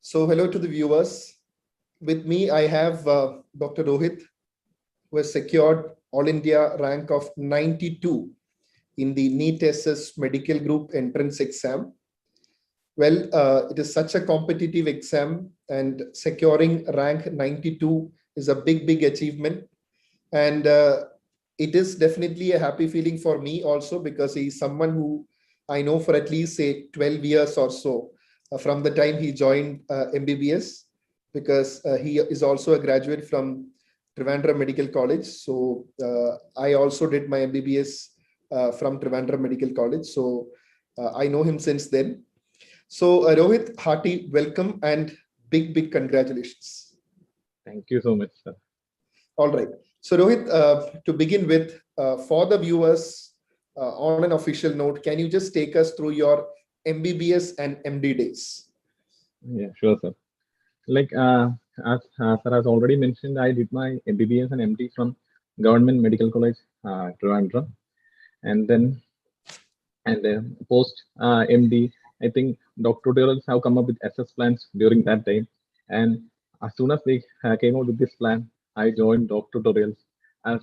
So hello to the viewers. With me, I have Dr. Rohit, who has secured All India rank of 92 in the NEET SS medical group entrance exam. Well, it is such a competitive exam, and securing rank 92 is a big achievement. And it is definitely a happy feeling for me also, because he's someone who I know for at least say 12 years or so from the time he joined MBBS, because he is also a graduate from Trivandrum Medical College. So I also did my MBBS from Trivandrum Medical College. So I know him since then. So Rohit, hearty welcome and big congratulations. Thank you so much, sir. All right. So Rohit, to begin with, for the viewers, on an official note, can you just take us through your MBBS and MD days? Yeah, sure, sir. Like as sir has already mentioned, I did my MBBS and MD from Government Medical College, Trivandrum, and then post MD, I think DocTutorials have come up with SS plans during that time, and as soon as they came out with this plan, I joined DocTutorials. As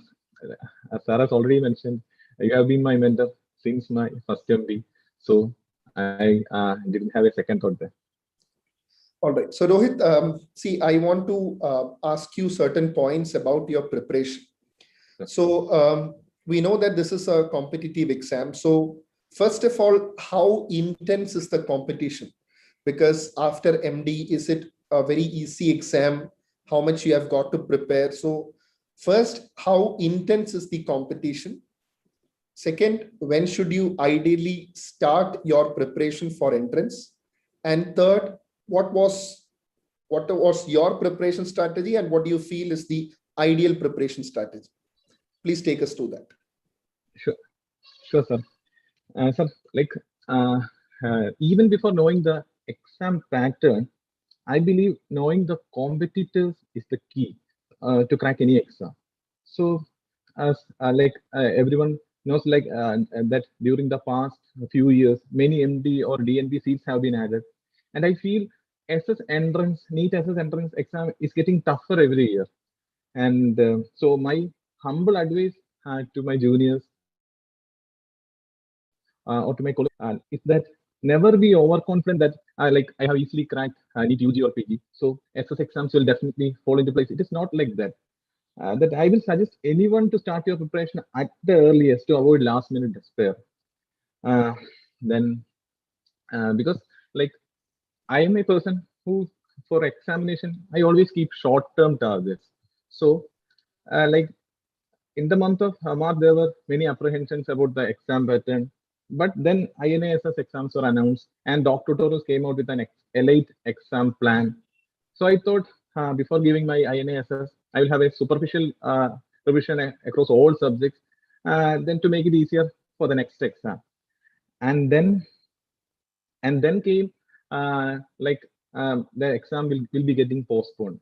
sir has already mentioned, you have been my mentor since my first MD, so I didn't have a second thought there. All right. So Rohit, see, I want to ask you certain points about your preparation. So we know that this is a competitive exam. So first of all, how intense is the competition? Because after MD, is it a very easy exam? How much you have got to prepare? So first, how intense is the competition? Second, when should you ideally start your preparation for entrance? And third, what was your preparation strategy, and what do you feel is the ideal preparation strategy? Please take us through that. Sure, sir. Sir, like even before knowing the exam pattern, I believe knowing the competitors is the key to crack any exam. So as everyone knows, like that during the past few years, many MD or DNB seats have been added, and I feel SS entrance, NEET SS entrance exam is getting tougher every year. And so my humble advice to my juniors or to my colleagues is that never be overconfident that like I have easily cracked NEET UG or PG, so SS exams will definitely fall into place. It is not like that. That I will suggest anyone to start your preparation at the earliest to avoid last minute despair. Then because like I am a person who for examination I always keep short-term targets. So like in the month of March, there were many apprehensions about the exam pattern. But then INASS exams were announced, and DocTutorials came out with an elite exam plan. So I thought before giving my INASS, I will have a superficial revision across all subjects, then to make it easier for the next exam. And then came the exam will be getting postponed.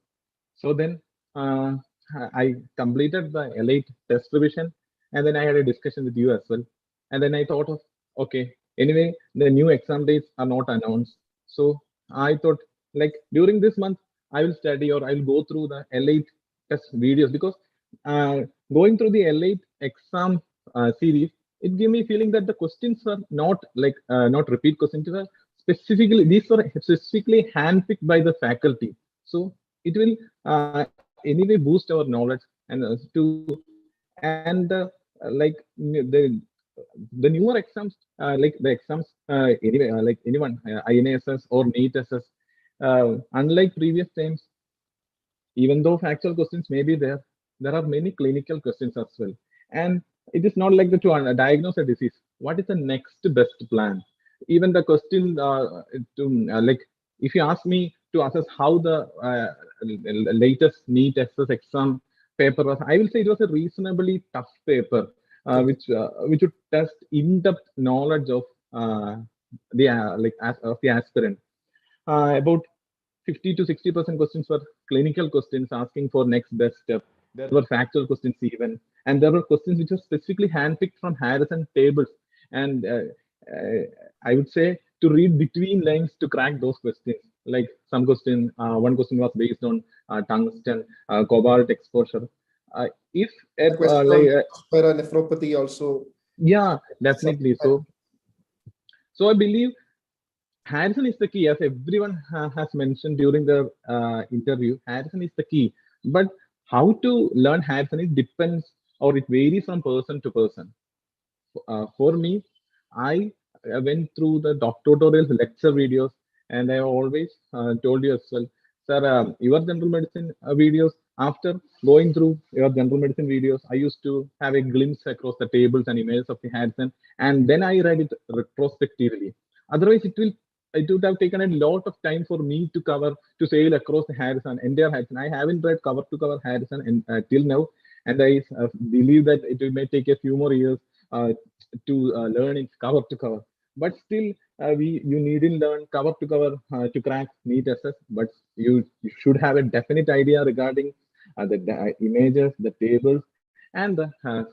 So then I completed the elite test revision, and then I had a discussion with you as well. And then I thought of, okay, anyway, the new exam dates are not announced. So I thought, like during this month, I will study or I will go through the elite test videos, because going through the elite exam series, it gave me feeling that the questions were not like not repeat questions. These were specifically handpicked by the faculty. So it will anyway boost our knowledge and like the newer exams, like the exams anyway, like anyone INASS or NEET SS, unlike previous times, even though factual questions may be there, there are many clinical questions as well. And it is not like to diagnose a disease. What is the next best plan? Even the question like if you ask me to assess how the latest NEET SS exam paper was, I will say it was a reasonably tough paper, which would test in-depth knowledge of the of the aspirant. About 50 to 60% questions were clinical questions asking for next best step. There were factual questions even, and there were questions which were specifically handpicked from Harrison tables. And I would say to read between lines to crack those questions. Like some question, one question was based on tungsten, cobalt exposure. If The question on nephropathy also. yeah, definitely. So I believe Harrison is the key, as everyone has mentioned during the interview. Harrison is the key, but how to learn Harrison, it depends, or it varies from person to person. For me, I went through the DocTutorials lecture videos, and I always told you as well, sir, your general medicine videos. After going through your general medicine videos, I used to have a glimpse across the tables and images of the Harrison, and then I read it retrospectively. Otherwise, it would have taken a lot of time for me to cover to sail across the Harrison, entire Harrison. I haven't read cover to cover Harrison till now, and I believe that it may take a few more years uh, to learn it cover to cover. But still, you needn't learn cover to cover to crack NEET SS. But you should have a definite idea regarding the images, the tables, and the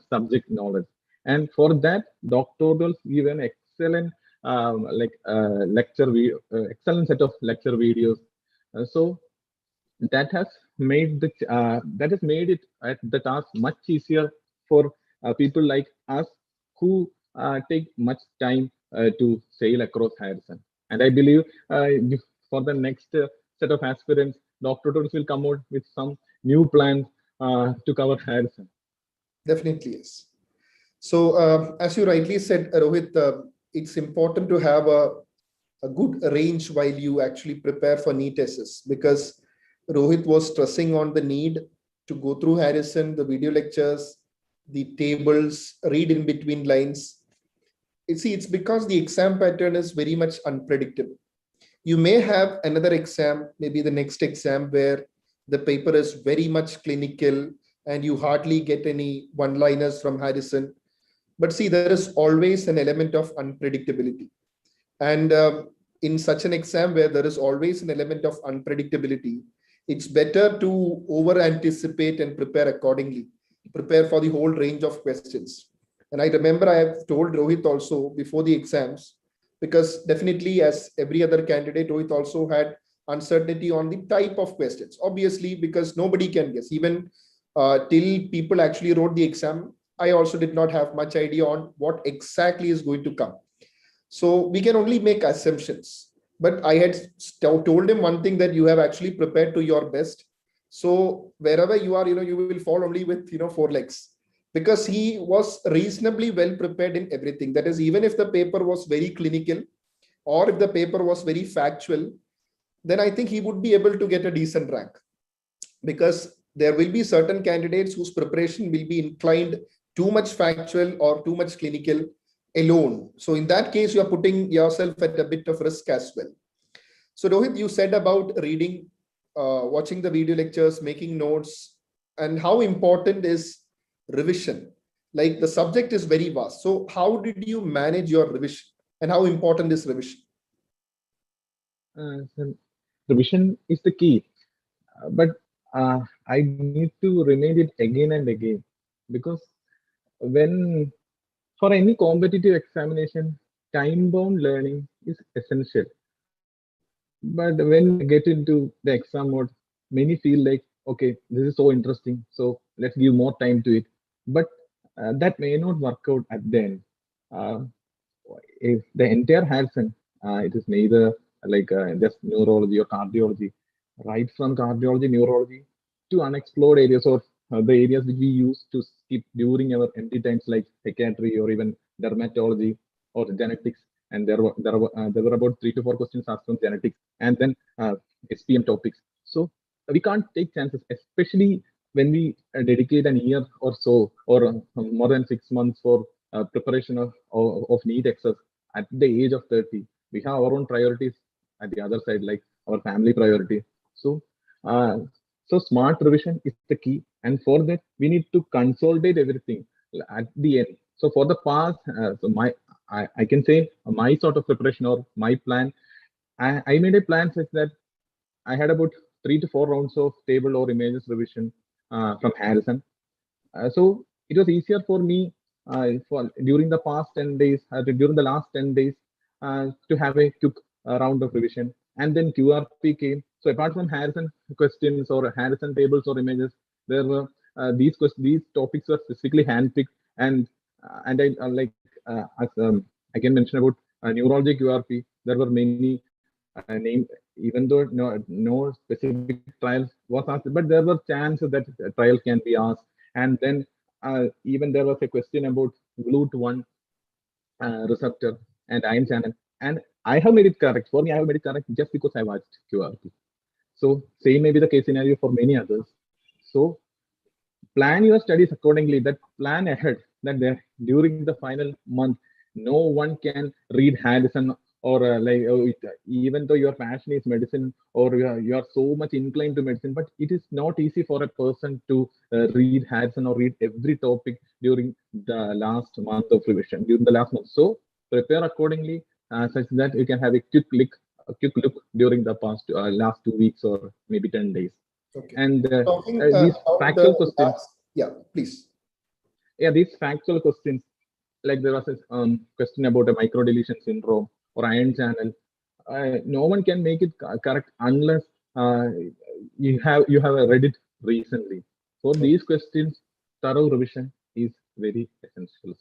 subject knowledge. And for that, doctorals give an excellent excellent set of lecture videos. So that has that has made it at the task much easier for people like us who take much time to sail across Harrison. And I believe for the next set of aspirants, Dr. Tutorials will come out with some new plans to cover Harrison. Definitely, yes. So as you rightly said, Rohit, it's important to have a good range while you actually prepare for NEET SS, because Rohit was stressing on the need to go through Harrison, the video lectures, the tables, read in between lines. It's because the exam pattern is very much unpredictable. You may have another exam, maybe the next exam, where the paper is very much clinical and you hardly get any one-liners from Harrison. But see, there is always an element of unpredictability. And in such an exam where there is always an element of unpredictability, it's better to over anticipate and prepare accordingly, prepare for the whole range of questions. And I remember I have told Rohit also before the exams, because definitely as every other candidate, Rohit also had uncertainty on the type of questions, obviously, because nobody can guess. Even till people actually wrote the exam, I also did not have much idea on what exactly is going to come. So we can only make assumptions. But I had told him one thing, that you have actually prepared to your best. So wherever you are, you will fall only with, four legs, because he was reasonably well prepared in everything. That is, even if the paper was very clinical or if the paper was very factual, then I think he would be able to get a decent rank, because there will be certain candidates whose preparation will be inclined too much factual or too much clinical alone. So in that case, you are putting yourself at a bit of risk as well. So Rohit, you said about reading, watching the video lectures, making notes, and how important is revision. Like, the subject is very vast. So how did you manage your revision, and how important is revision? So revision is the key, but I need to remind it again and again, because when for any competitive examination, time-bound learning is essential. But when we get into the exam mode, many feel like, okay, this is so interesting, so let's give more time to it. But that may not work out at the end. Uh, if the entire Harrison, it is neither just neurology or cardiology, right from cardiology, neurology to unexplored areas, or the areas which we used to skip during our empty times, like psychiatry or even dermatology or genetics. And there were about 3 to 4 questions asked from genetics, and then SPM topics. So we can't take chances, especially when we dedicate an year or so, or more than 6 months for preparation of NEET access at the age of 30. We have our own priorities at the other side, like our family priority. So, uh, so smart revision is the key, and for that we need to consolidate everything at the end. So for the past, I can say my sort of preparation or my plan. I made a plan such that I had about 3 to 4 rounds of table or images revision from Harrison. So it was easier for me for during the past 10 days, during the last 10 days. to have a quick round of revision. And then QRP came. So apart from Harrison questions or Harrison tables or images, there were these topics were specifically handpicked, and I as I can mention about neurology QRP. There were many names, even though no specific trials was asked, but there were chances that a trial can be asked. And then even there was a question about GLUT1 receptor and ion channel, and I have made it correct. For me, I have made it correct just because I watched QRP. So same may be the case scenario for many others. So plan your studies accordingly. That plan ahead that there during the final month, no one can read Harrison or even though your passion is medicine or you are so much inclined to medicine, but it is not easy for a person to read Harrison or read every topic during the last month of revision, during the last month. So prepare accordingly such that you can have a quick look during the last 2 weeks or maybe 10 days. Okay. And Talking these about factual questions. yeah, please. Yeah, these factual questions, like there was a question about a microdeletion syndrome or ion channel. No one can make it correct unless you have read it recently. For these questions, thorough revision is very essential.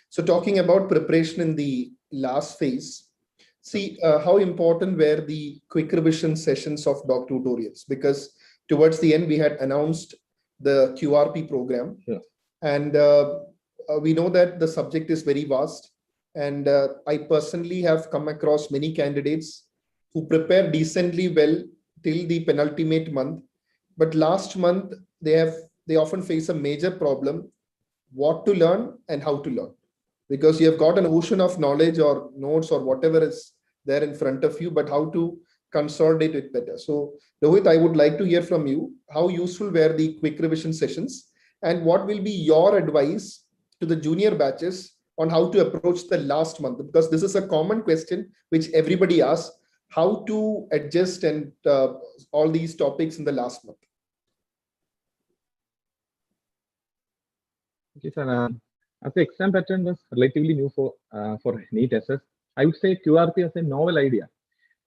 So talking about preparation in the last phase, see how important were the quick revision sessions of DocTutorials, because towards the end we had announced the QRP program. Yeah. And we know that the subject is very vast. And I personally have come across many candidates who prepare decently well till the penultimate month. But last month, they often face a major problem: what to learn and how to learn. Because you have got an ocean of knowledge or notes or whatever is there in front of you, but how to consolidate it better. So Rohit, I would like to hear from you, how useful were the quick revision sessions and what will be your advice to the junior batches on how to approach the last month? Because this is a common question which everybody asks, how to adjust and all these topics in the last month. Okay, sir. As the exam pattern was relatively new for NEET SS, I would say QRP as a novel idea.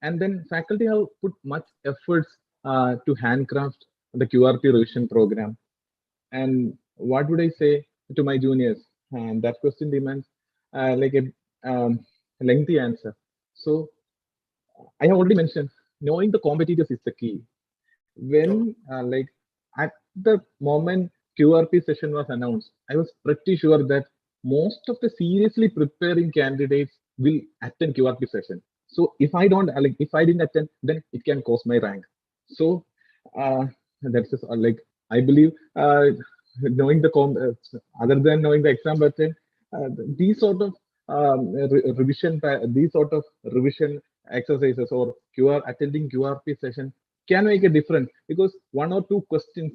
And then faculty have put much efforts to handcraft the QRP revision program. And what would I say to my juniors? And that question demands like a lengthy answer. So I have already mentioned, knowing the competitors is the key. When like at the moment QRP session was announced, I was pretty sure that most of the seriously preparing candidates will attend QRP session. So if I don't if I didn't attend, then it can cost my rank. So that's just I believe knowing the other than knowing the exam pattern, these sort of these sort of revision exercises or attending QRP session can make a difference, because one or two questions,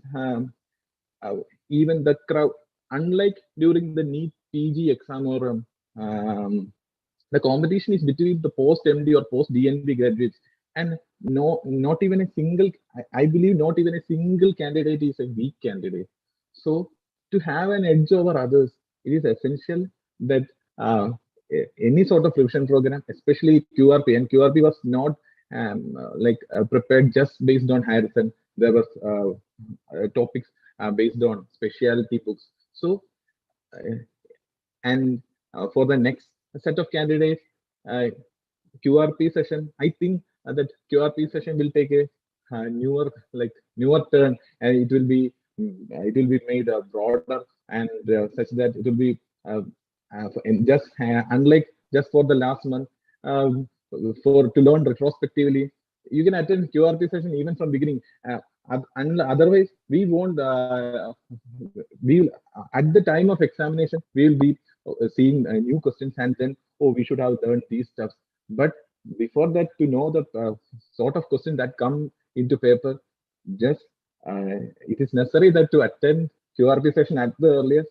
even the crowd, unlike during the NEET PG exam or the competition is between the post MD or post DNB graduates, and not even a single, I believe not even a single candidate is a weak candidate. So to have an edge over others, it is essential that any sort of revision program, especially QRP, and QRP was not prepared just based on Harrison. There were topics based on specialty books. So and for the next set of candidates, QRP session, I think that QRP session will take a newer turn, and it will be made broader and such that it will be just unlike just for the last month, to learn retrospectively. You can attend QRP session even from beginning. Otherwise, we won't. We at the time of examination, we will be seeing new questions, and then we should have learned these stuff. But before that, to know the sort of question that come into paper, just it is necessary that to attend QRP session at the earliest.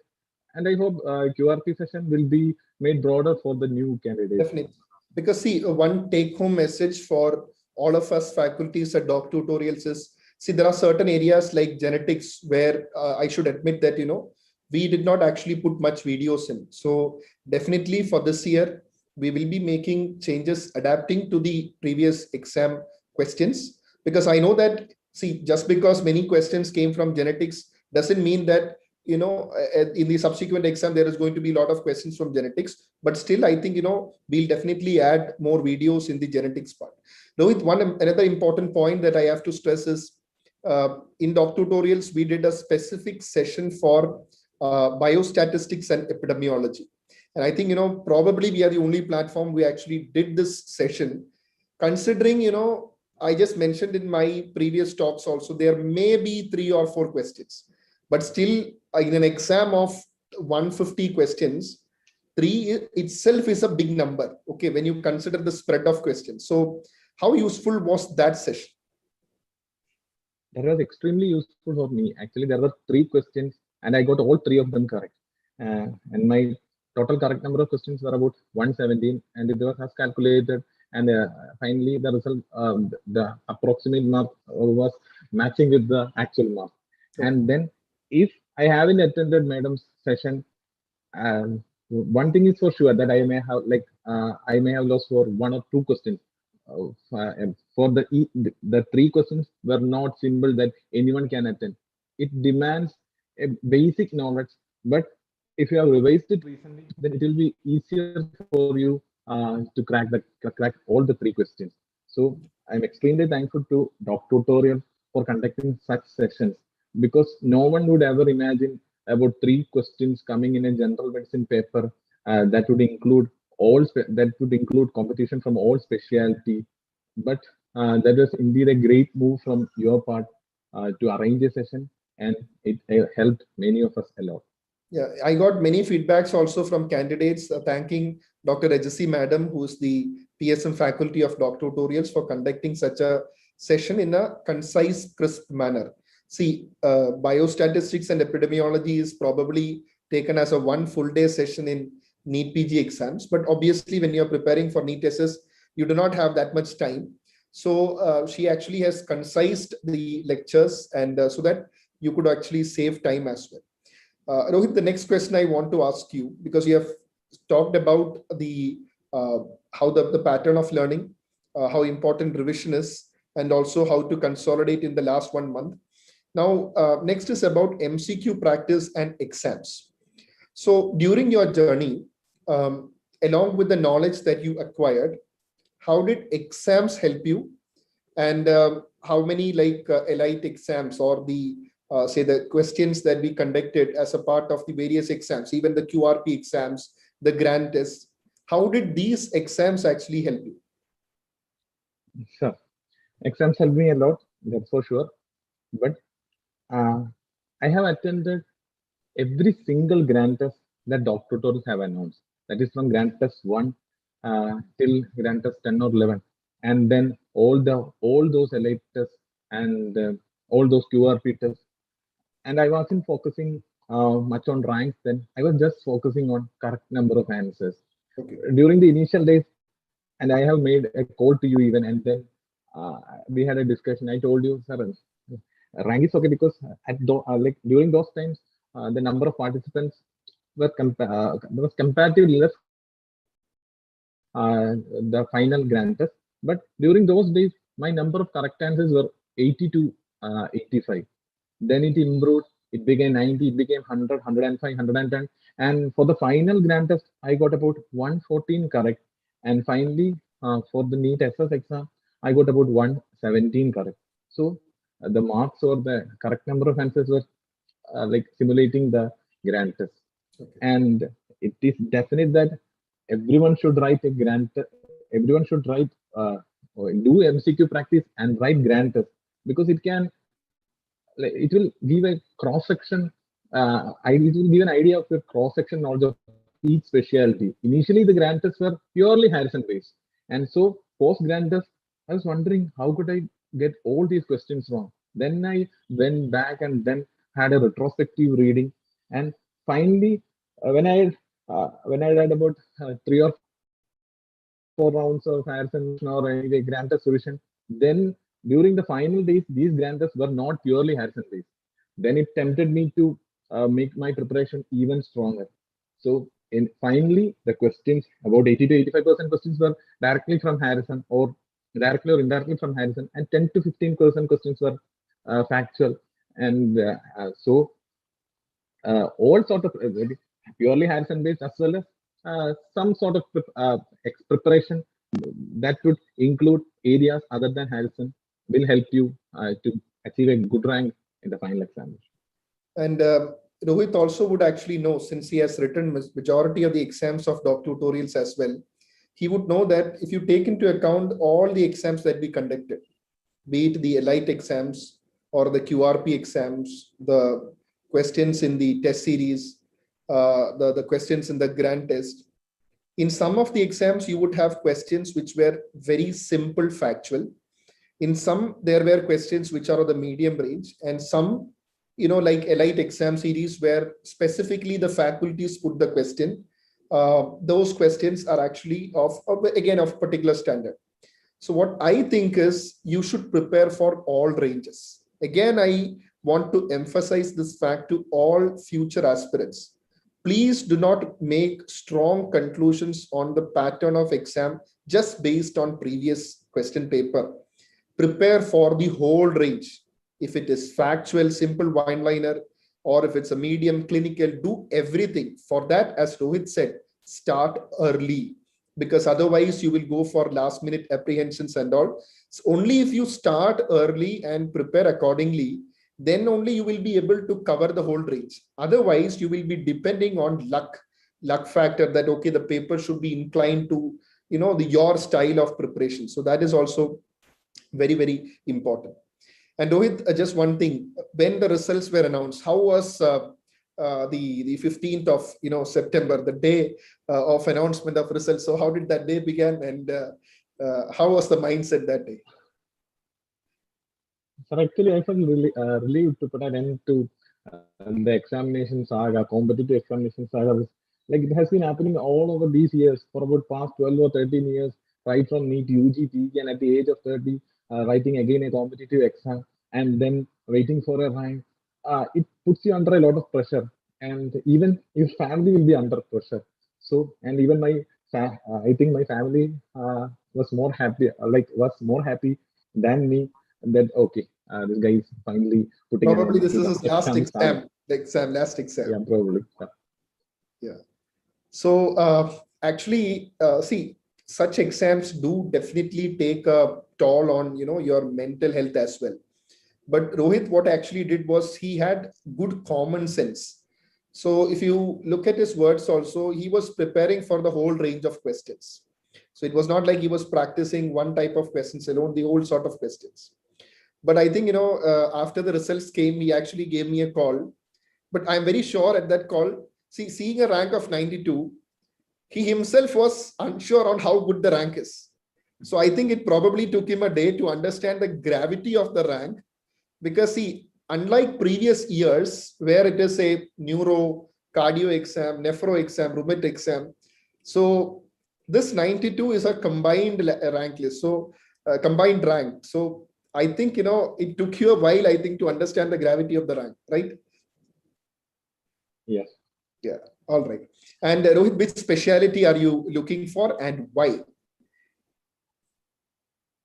And I hope QRP session will be made broader for the new candidates. Definitely. Because see, one take-home message for all of us faculties at DocTutorials is, see, there are certain areas like genetics where I should admit that, we did not actually put much videos in. So definitely for this year, we will be making changes adapting to the previous exam questions, because I know that, see, just because many questions came from genetics doesn't mean that, in the subsequent exam there is going to be a lot of questions from genetics. But still, I think, we'll definitely add more videos in the genetics part. Rohit, another important point that I have to stress is, in DocTutorials we did a specific session for biostatistics and epidemiology. And I think, probably we are the only platform we actually did this session, considering, I just mentioned in my previous talks also, there may be 3 or 4 questions, but still in an exam of 150 questions, 3 itself is a big number, okay, when you consider the spread of questions. So how useful was that session? That was extremely useful for me. Actually, there were 3 questions and I got all 3 of them correct. And my total correct number of questions were about 117, and it was as calculated. And finally, the result, the approximate mark was matching with the actual mark. Okay. And then, if I haven't attended madam's session, one thing is for sure, that I may have lost for 1 or 2 questions. For the 3 questions were not simple that anyone can attend. It demands a basic knowledge, but if you have revised it recently, then it will be easier for you to crack all the 3 questions. So I'm extremely thankful to DocTutorials for conducting such sessions, because no one would ever imagine about 3 questions coming in a general medicine paper that would include competition from all specialty. But that was indeed a great move from your part to arrange a session, and it helped many of us a lot. Yeah, I got many feedbacks also from candidates thanking Dr. Rajeev Madam, who's the PSM faculty of DocTutorials, for conducting such a session in a concise, crisp manner. See, biostatistics and epidemiology is probably taken as a 1 full day session in NEET PG exams, but obviously when you're preparing for NEET SS, you do not have that much time. So she actually has concised the lectures, and so that you could actually save time as well. Rohit, the next question I want to ask you, because you have talked about the how the pattern of learning, how important revision is, and also how to consolidate in the last 1 month. Now, next is about MCQ practice and exams. So during your journey, along with the knowledge that you acquired, how did exams help you? And how many elite exams, or the say the questions that we conducted as a part of the various exams, even the QRP exams, the grand tests, how did these exams actually help you? Sure. Exams helped me a lot, that's for sure. But I have attended every single grand test that DocTutorials have announced. That is from grand test 1 till grand test 10 or 11. And then all those elite tests and all those QRP tests. And I wasn't focusing much on ranks then. I was just focusing on correct number of answers. Okay. During the initial days, and I have made a call to you even, and then we had a discussion. I told you, sir, rank is okay, because during those times, the number of participants was comparatively less compared to the final grand test. But during those days, my number of correct answers were 80 to 85. Then it improved, it became 90, it became 100, 105, 110. And for the final grand test, I got about 114 correct. And finally, for the NEET SS exam, I got about 117 correct. So the marks or the correct number of answers were like simulating the grand test. Okay. And it is definite that everyone should write a grand test. Everyone should write, do MCQ practice and write grand test, because it can, it will give a cross section. It will give an idea of your cross section knowledge of each specialty. Initially, the grand tests were purely Harrison based, and so post grand test, I was wondering how could I get all these questions wrong. Then I went back and then had a retrospective reading, and finally, when I read about 3 or 4 rounds of Harrison or any grand test revision, then during the final days, these grand tests were not purely Harrison based. Then it tempted me to make my preparation even stronger. So finally, the questions, about 80 to 85% questions were directly from Harrison, or directly or indirectly from Harrison, and 10 to 15% questions were factual. And so all sort of purely Harrison based, as well as some sort of preparation that would include areas other than Harrison, will help you to achieve a good rank in the final examination. And Rohit also would actually know, since he has written majority of the exams of DocTutorials as well, he would know that if you take into account all the exams that we conducted, be it the elite exams or the QRP exams, the questions in the test series, the questions in the grand test, in some of the exams, you would have questions which were very simple, factual. In some, there were questions which are of the medium range, and some, like elite exam series where specifically the faculties put the question. Those questions are actually of particular standard. So what I think is you should prepare for all ranges. Again, I want to emphasize this fact to all future aspirants. Please do not make strong conclusions on the pattern of exam just based on previous question paper. Prepare for the whole range. If it is factual, simple one-liner, or if it's a medium clinical, do everything. For that, as Rohit said, start early, because otherwise you will go for last minute apprehensions and all. So only if you start early and prepare accordingly, then only you will be able to cover the whole range. Otherwise, you will be depending on luck factor, that, okay, the paper should be inclined to, your style of preparation. So that is also very, very important. And Rohit, just one thing, when the results were announced, how was the 15th of September, the day of announcement of results? So how did that day begin, and how was the mindset that day? So actually, I felt really relieved to put an end to the examination saga, competitive examination saga. Like, it has been happening all over these years for about past 12 or 13 years, right from NEET, UG, PG, and at the age of 30, writing again a competitive exam and then waiting for a rank. It puts you under a lot of pressure, and even your family will be under pressure. So, and even I think my family was more happy, than me, that okay, this guy is finally putting an Probably end this to is the his last exam, last exam. Yeah, probably. Yeah. So actually, see, such exams do definitely take a toll on your mental health as well. But Rohit, what actually did was he had good common sense. So if you look at his words also, he was preparing for the whole range of questions. So it was not like he was practicing one type of questions alone, the whole sort of questions. But I think, after the results came, he actually gave me a call. But I'm very sure at that call, seeing a rank of 92, he himself was unsure on how good the rank is. So I think it probably took him a day to understand the gravity of the rank, because see, unlike previous years where it is a neuro, cardio exam, nephro exam, rheumat exam, so this 92 is a combined rank list. So combined rank. So I think, it took you a while, I think, to understand the gravity of the rank, right? Yes. Yeah. All right. And Rohit, which specialty are you looking for and why?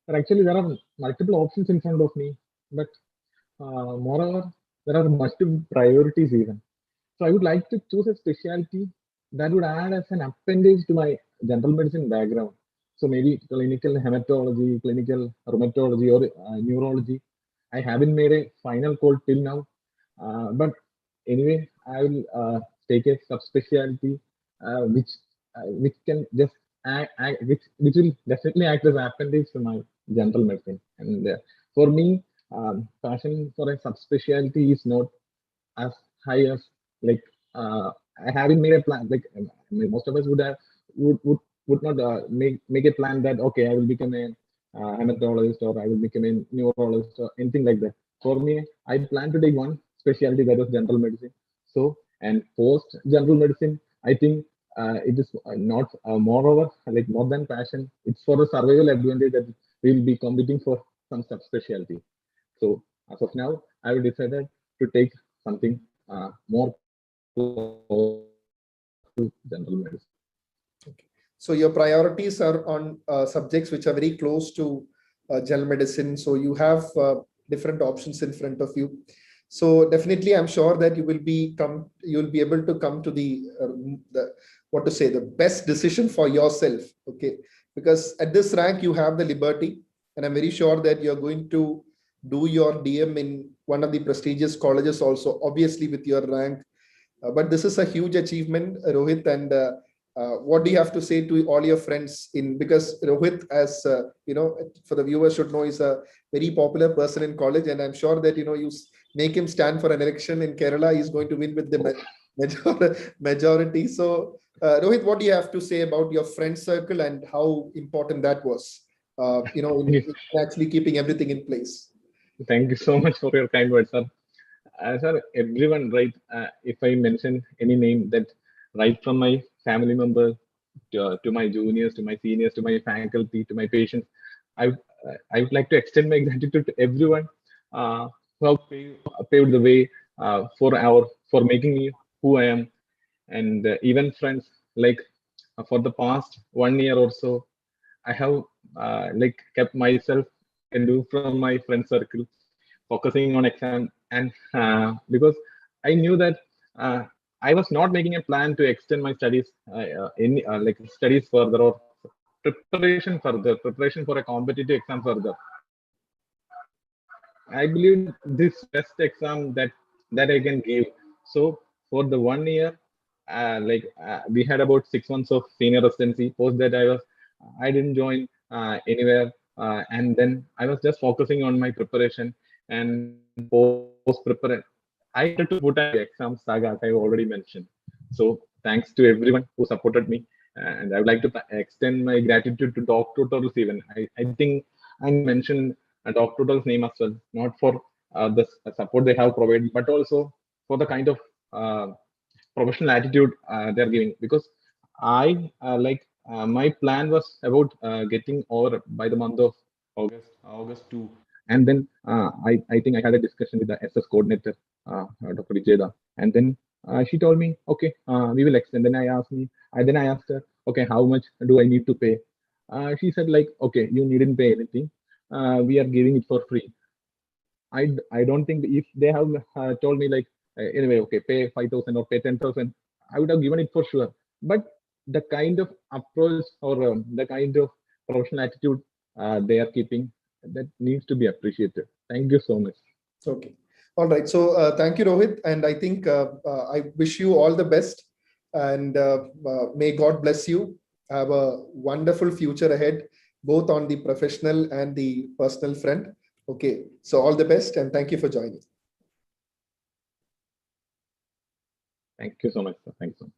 But actually, there are multiple options in front of me, but moreover, there are multiple priorities even. So I would like to choose a specialty that would add as an appendage to my general medicine background. So maybe clinical hematology, clinical rheumatology, or neurology. I haven't made a final call till now, but anyway, I will take a subspecialty which can just which will definitely act as appendage to my general medicine. And for me, passion for a subspecialty is not as high as, like, I haven't made a plan. Like, most of us would not make a plan that okay, I will become a hematologist, or I will become a neurologist, or anything like that. For me, I plan to take one specialty, that is general medicine. So, and post general medicine, I think it is not moreover, like, more than passion. It's for the survival advantage that we will be competing for some subspecialty. So as of now, I will decided to take something more close to my general medicine. to general medicine. Okay. So your priorities are on subjects which are very close to general medicine. So you have different options in front of you. So definitely, I'm sure that you'll be able to come to the best decision for yourself. Okay, because at this rank you have the liberty, and I'm very sure that you're going to do your DM in one of the prestigious colleges also, obviously with your rank. But this is a huge achievement, Rohit. And what do you have to say to all your friends because Rohit, as for the viewers should know, is a very popular person in college, and I'm sure that you make him stand for an election in Kerala, he's going to win with the majority. So, Rohit, what do you have to say about your friend circle and how important that was? In actually keeping everything in place. Thank you so much for your kind words, sir. Sir, everyone, right? If I mention any name, that right from my family members to my juniors, to my seniors, to my faculty, to my patients, I I would like to extend my gratitude to everyone who have paved the way for making me who I am, and even friends like for the past 1 year or so, I have kept myself and do from my friend circle, focusing on exam, and because I knew that uh, I was not making a plan to extend my studies, studies further or preparation for a competitive exam further. I believe that this best exam that I can give. So for the 1 year, we had about 6 months of senior residency. Post that I didn't join anywhere, and then I was just focusing on my preparation and post preparation. I wanted to put an exam saga, as I already mentioned. So thanks to everyone who supported me, and I would like to extend my gratitude to DocTutorials even. I think I mentioned DocTutorials name as well, not for the support they have provided, but also for the kind of professional attitude they're giving. Because my plan was about getting over by the month of August 2. And then I think I had a discussion with the SS coordinator, Dr. Vijeda, and then she told me, okay, we will extend. Then I asked her, okay, how much do I need to pay? She said like, okay, you needn't pay anything. We are giving it for free. I don't think if they have told me like anyway, okay, pay 5,000 or pay 10,000, I would have given it for sure. But the kind of approach or the kind of professional attitude they are keeping, that needs to be appreciated. Thank you so much. Okay. All right. So thank you, Rohit. And I think I wish you all the best, and may God bless you. Have a wonderful future ahead, both on the professional and the personal front. Okay. So all the best, and thank you for joining. Thank you so much, sir. Thanks so much.